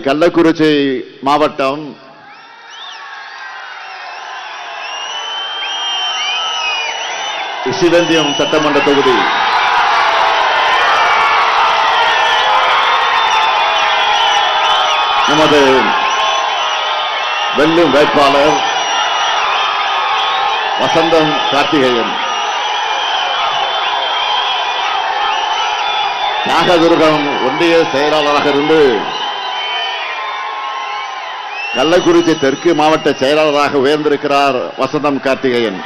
கள்ளக்குறிச்சி மாவட்டம் ரிஷிவந்தியம் சட்டமன்ற தொகுதி நமது வெல்லும் வேட்பாளர் வசந்தம் கார்த்திகேயன். தியாகதுர்கம் ஒன்றிய செயலாளராக இருந்து கள்ளக்குறிச்சி தெற்கு மாவட்ட செயலாளராக உயர்ந்திருக்கிறார் வசந்தம் கார்த்திகேயன்.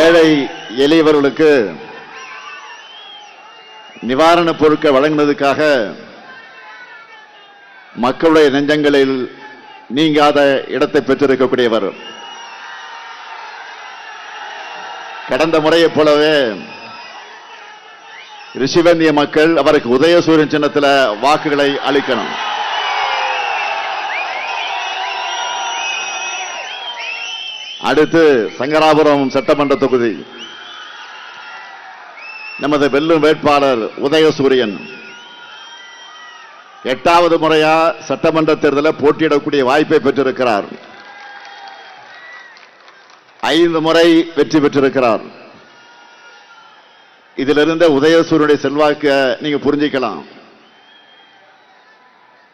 ஏழை எளியவர்களுக்கு நிவாரணப் பொருட்கள் வழங்கினதுக்காக மக்களுடைய நெஞ்சங்களில் நீங்காத இடத்தை பெற்றிருக்கக்கூடியவர். கடந்த முறையைப் போலவே ரிஷிவந்திய மக்கள் அவருக்கு உதயசூரியன் சின்னத்தில் வாக்குகளை அளிக்கணும். அடுத்து சங்கராபுரம் சட்டமன்ற தொகுதி நமது வெல்லும் வேட்பாளர் உதயசூரியன் 8வது முறையா சட்டமன்ற தேர்தலில் போட்டியிடக்கூடிய வாய்ப்பை பெற்றிருக்கிறார். 5 முறை வெற்றி பெற்றிருக்கிறார். இதிலிருந்த உதயசூரியனுடைய செல்வாக்க நீங்க புரிஞ்சிக்கலாம்.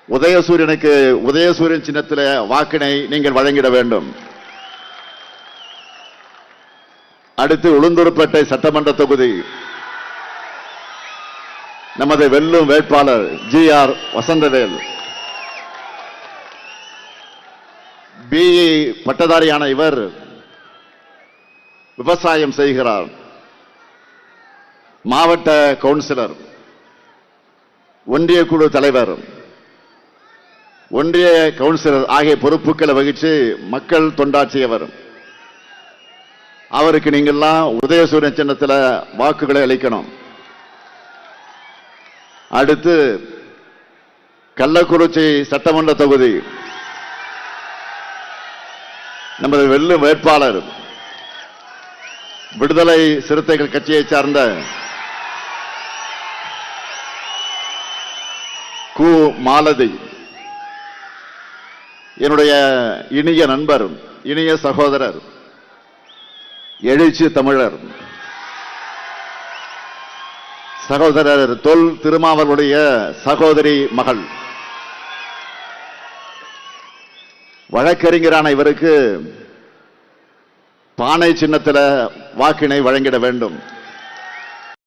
உதயசூரியனுக்கு உதயசூரியன் சின்னத்தில் வாக்கினை நீங்கள் வழங்கிட வேண்டும். அடுத்து உளுந்தூர்பேட்டை சட்டமன்ற தொகுதி நமது வெல்லும் வேட்பாளர் GR வசந்தவேல். BE பட்டதாரியான இவர் விவசாயம் செய்கிறார். மாவட்ட கவுன்சிலர், ஒன்றிய குழு தலைவர், ஒன்றிய கவுன்சிலர் ஆகிய பொறுப்புகளை வகித்து மக்கள் தொண்டாற்றியவர். அவருக்கு நீங்கள்லாம் உதயசூரியன் சின்னத்தில் வாக்குகளை அளிக்கணும். அடுத்து கள்ளக்குறிச்சி சட்டமன்ற தொகுதி நமது வெல்லும் வேட்பாளர் விடுதலை சிறுத்தைகள் கட்சியை சார்ந்த கு மாலதி, என்னுடைய இனிய நண்பர், இனிய சகோதரர், எழுச்சி தமிழர் சகோதரர் தொல் திருமாவளுடைய சகோதரி மகள். வழக்கறிஞரான இவருக்கு பானை சின்னத்தில் வாக்கினை வழங்கிட வேண்டும்.